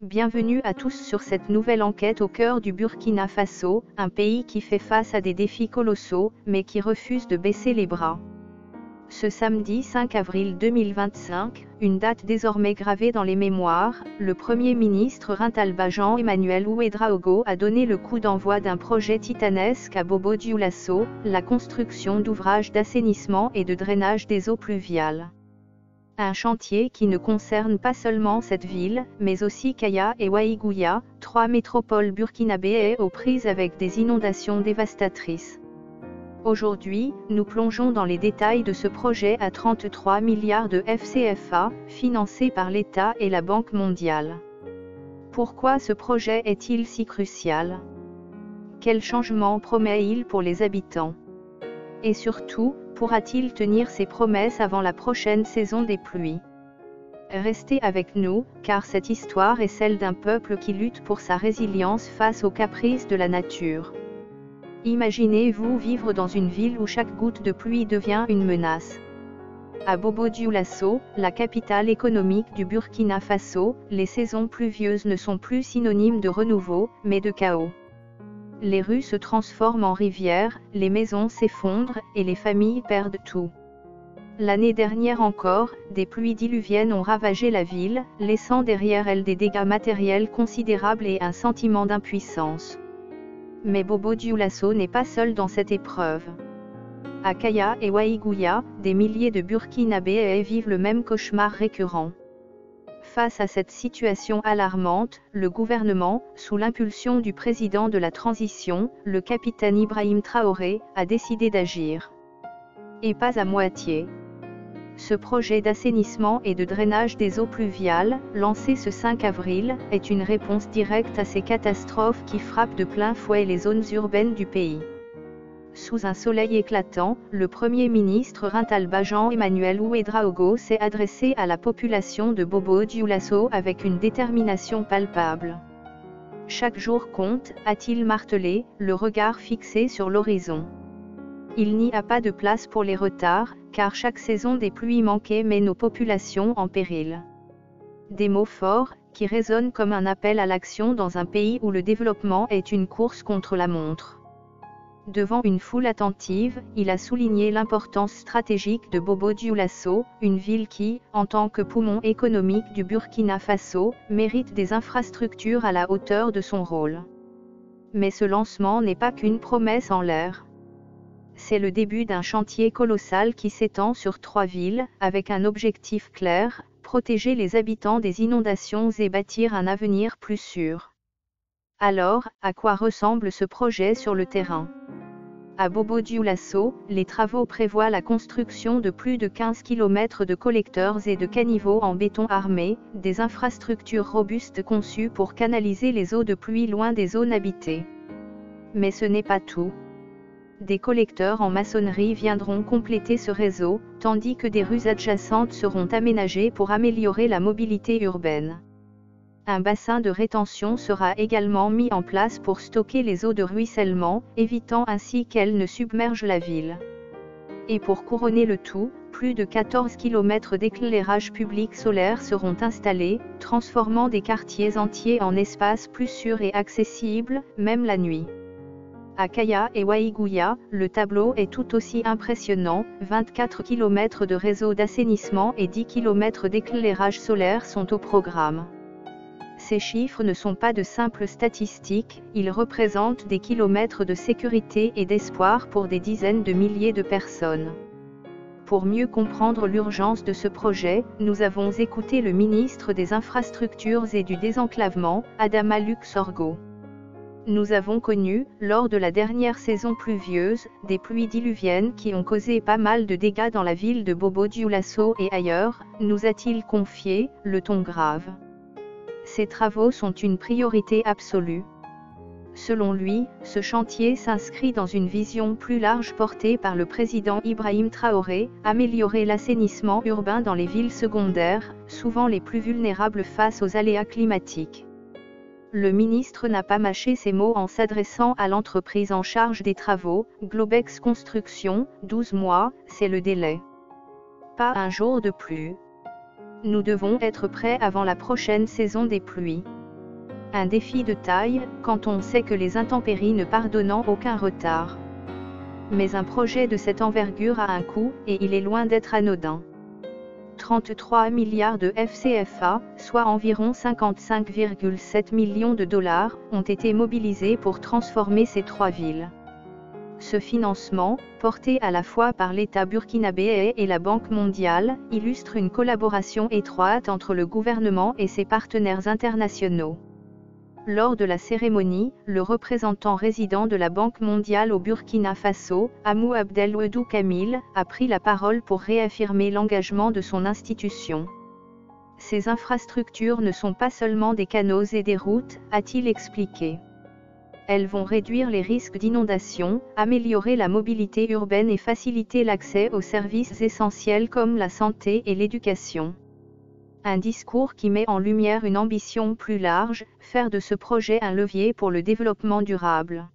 Bienvenue à tous sur cette nouvelle enquête au cœur du Burkina Faso, un pays qui fait face à des défis colossaux, mais qui refuse de baisser les bras. Ce samedi 5 avril 2025, une date désormais gravée dans les mémoires, le Premier ministre Rintalba Jean-Emmanuel Ouédraogo a donné le coup d'envoi d'un projet titanesque à Bobo-Dioulasso, la construction d'ouvrages d'assainissement et de drainage des eaux pluviales. Un chantier qui ne concerne pas seulement cette ville, mais aussi Kaya et Waïgouya, trois métropoles burkinabées aux prises avec des inondations dévastatrices. Aujourd'hui, nous plongeons dans les détails de ce projet à 33 milliards de FCFA, financé par l'État et la Banque mondiale. Pourquoi ce projet est-il si crucial? Quel changement promet-il pour les habitants? Et surtout, pourra-t-il tenir ses promesses avant la prochaine saison des pluies? Restez avec nous, car cette histoire est celle d'un peuple qui lutte pour sa résilience face aux caprices de la nature. Imaginez-vous vivre dans une ville où chaque goutte de pluie devient une menace. À Bobo-Dioulasso, la capitale économique du Burkina Faso, les saisons pluvieuses ne sont plus synonymes de renouveau, mais de chaos. Les rues se transforment en rivières, les maisons s'effondrent, et les familles perdent tout. L'année dernière encore, des pluies diluviennes ont ravagé la ville, laissant derrière elles des dégâts matériels considérables et un sentiment d'impuissance. Mais Bobo-Dioulasso n'est pas seul dans cette épreuve. À Kaya et Waïgouya, des milliers de Burkinabés vivent le même cauchemar récurrent. Face à cette situation alarmante, le gouvernement, sous l'impulsion du président de la transition, le capitaine Ibrahim Traoré, a décidé d'agir. Et pas à moitié. Ce projet d'assainissement et de drainage des eaux pluviales, lancé ce 5 avril, est une réponse directe à ces catastrophes qui frappent de plein fouet les zones urbaines du pays. Sous un soleil éclatant, le Premier ministre Rintalba Jean-Emmanuel Ouédraogo s'est adressé à la population de Bobo-Dioulasso avec une détermination palpable. Chaque jour compte, a-t-il martelé, le regard fixé sur l'horizon. Il n'y a pas de place pour les retards, car chaque saison des pluies manquées met nos populations en péril. Des mots forts, qui résonnent comme un appel à l'action dans un pays où le développement est une course contre la montre. Devant une foule attentive, il a souligné l'importance stratégique de Bobo-Dioulasso, une ville qui, en tant que poumon économique du Burkina Faso, mérite des infrastructures à la hauteur de son rôle. Mais ce lancement n'est pas qu'une promesse en l'air. C'est le début d'un chantier colossal qui s'étend sur 3 villes, avec un objectif clair, protéger les habitants des inondations et bâtir un avenir plus sûr. Alors, à quoi ressemble ce projet sur le terrain? À Bobo-Dioulasso, les travaux prévoient la construction de plus de 15 km de collecteurs et de caniveaux en béton armé, des infrastructures robustes conçues pour canaliser les eaux de pluie loin des zones habitées. Mais ce n'est pas tout. Des collecteurs en maçonnerie viendront compléter ce réseau, tandis que des rues adjacentes seront aménagées pour améliorer la mobilité urbaine. Un bassin de rétention sera également mis en place pour stocker les eaux de ruissellement, évitant ainsi qu'elles ne submergent la ville. Et pour couronner le tout, plus de 14 km d'éclairage public solaire seront installés, transformant des quartiers entiers en espaces plus sûrs et accessibles, même la nuit. À Kaya et Waïgouya, le tableau est tout aussi impressionnant, 24 km de réseau d'assainissement et 10 km d'éclairage solaire sont au programme. Ces chiffres ne sont pas de simples statistiques, ils représentent des kilomètres de sécurité et d'espoir pour des dizaines de milliers de personnes. Pour mieux comprendre l'urgence de ce projet, nous avons écouté le ministre des Infrastructures et du Désenclavement, Adama Luxorgo. Nous avons connu, lors de la dernière saison pluvieuse, des pluies diluviennes qui ont causé pas mal de dégâts dans la ville de Bobo-Dioulasso et ailleurs, nous a-t-il confié, le ton grave. Ces travaux sont une priorité absolue. Selon lui, ce chantier s'inscrit dans une vision plus large portée par le président Ibrahim Traoré, améliorer l'assainissement urbain dans les villes secondaires, souvent les plus vulnérables face aux aléas climatiques. Le ministre n'a pas mâché ses mots en s'adressant à l'entreprise en charge des travaux, Globex Construction, 12 mois, c'est le délai. Pas un jour de plus. Nous devons être prêts avant la prochaine saison des pluies. Un défi de taille, quand on sait que les intempéries ne pardonnent aucun retard. Mais un projet de cette envergure a un coût, et il est loin d'être anodin. 33 milliards de FCFA, soit environ 55,7 millions de dollars, ont été mobilisés pour transformer ces 3 villes. Ce financement, porté à la fois par l'État burkinabé et la Banque mondiale, illustre une collaboration étroite entre le gouvernement et ses partenaires internationaux. Lors de la cérémonie, le représentant résident de la Banque mondiale au Burkina Faso, Amou Abdelwedou Kamil, a pris la parole pour réaffirmer l'engagement de son institution. Ces infrastructures ne sont pas seulement des canaux et des routes, a-t-il expliqué. Elles vont réduire les risques d'inondation, améliorer la mobilité urbaine et faciliter l'accès aux services essentiels comme la santé et l'éducation. Un discours qui met en lumière une ambition plus large, faire de ce projet un levier pour le développement durable.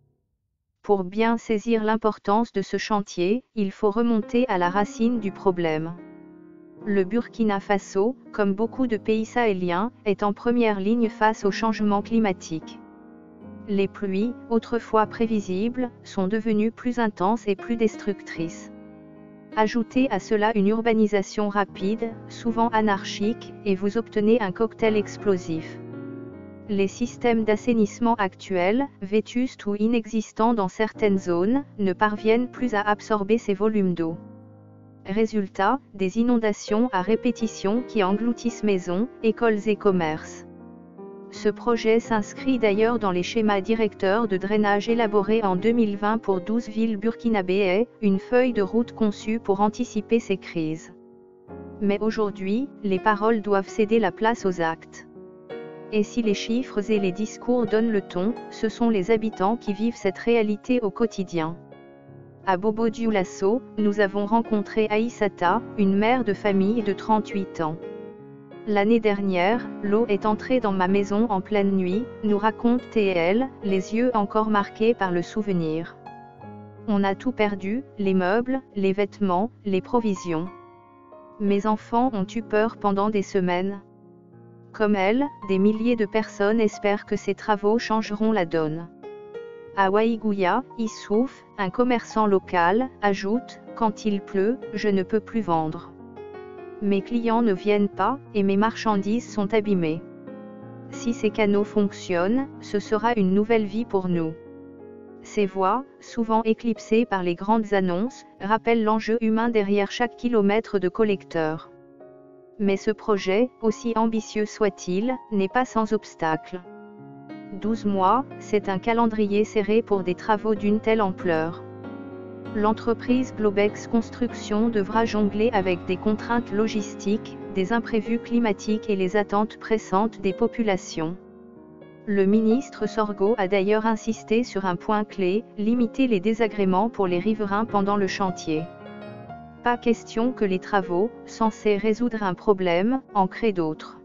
Pour bien saisir l'importance de ce chantier, il faut remonter à la racine du problème. Le Burkina Faso, comme beaucoup de pays sahéliens, est en première ligne face au changement climatique. Les pluies, autrefois prévisibles, sont devenues plus intenses et plus destructrices. Ajoutez à cela une urbanisation rapide, souvent anarchique, et vous obtenez un cocktail explosif. Les systèmes d'assainissement actuels, vétustes ou inexistants dans certaines zones, ne parviennent plus à absorber ces volumes d'eau. Résultat, des inondations à répétition qui engloutissent maisons, écoles et commerces. Ce projet s'inscrit d'ailleurs dans les schémas directeurs de drainage élaborés en 2020 pour 12 villes burkinabéennes, une feuille de route conçue pour anticiper ces crises. Mais aujourd'hui, les paroles doivent céder la place aux actes. Et si les chiffres et les discours donnent le ton, ce sont les habitants qui vivent cette réalité au quotidien. À Bobo-Dioulasso, nous avons rencontré Aïssata, une mère de famille de 38 ans. L'année dernière, l'eau est entrée dans ma maison en pleine nuit, nous raconte TL, les yeux encore marqués par le souvenir. On a tout perdu, les meubles, les vêtements, les provisions. Mes enfants ont eu peur pendant des semaines. Comme elle, des milliers de personnes espèrent que ces travaux changeront la donne. À Waïgouya, Issouf, un commerçant local, ajoute, quand il pleut, je ne peux plus vendre. Mes clients ne viennent pas, et mes marchandises sont abîmées. Si ces canaux fonctionnent, ce sera une nouvelle vie pour nous. Ces voix, souvent éclipsées par les grandes annonces, rappellent l'enjeu humain derrière chaque kilomètre de collecteur. Mais ce projet, aussi ambitieux soit-il, n'est pas sans obstacle. 12 mois, c'est un calendrier serré pour des travaux d'une telle ampleur. L'entreprise Globex Construction devra jongler avec des contraintes logistiques, des imprévus climatiques et les attentes pressantes des populations. Le ministre Sorgo a d'ailleurs insisté sur un point clé, limiter les désagréments pour les riverains pendant le chantier. Pas question que les travaux, censés résoudre un problème, en créent d'autres.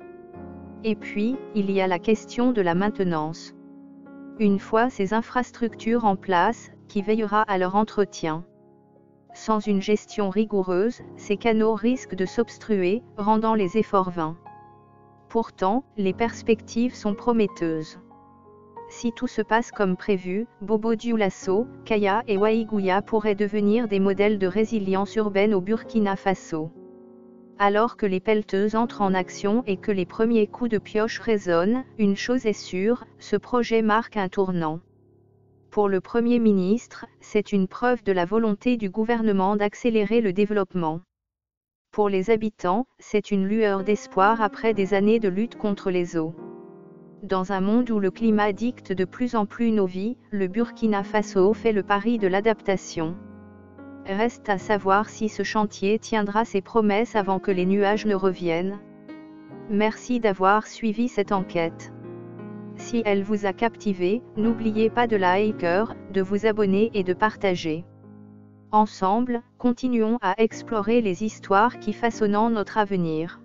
Et puis, il y a la question de la maintenance. Une fois ces infrastructures en place, qui veillera à leur entretien. Sans une gestion rigoureuse, ces canaux risquent de s'obstruer, rendant les efforts vains. Pourtant, les perspectives sont prometteuses. Si tout se passe comme prévu, Bobo-Dioulasso, Kaya et Waïgouya pourraient devenir des modèles de résilience urbaine au Burkina Faso. Alors que les pelleteuses entrent en action et que les premiers coups de pioche résonnent, une chose est sûre, ce projet marque un tournant. Pour le Premier ministre, c'est une preuve de la volonté du gouvernement d'accélérer le développement. Pour les habitants, c'est une lueur d'espoir après des années de lutte contre les eaux. Dans un monde où le climat dicte de plus en plus nos vies, le Burkina Faso fait le pari de l'adaptation. Reste à savoir si ce chantier tiendra ses promesses avant que les nuages ne reviennent. Merci d'avoir suivi cette enquête. Si elle vous a captivé, n'oubliez pas de liker, de vous abonner et de partager. Ensemble, continuons à explorer les histoires qui façonnent notre avenir.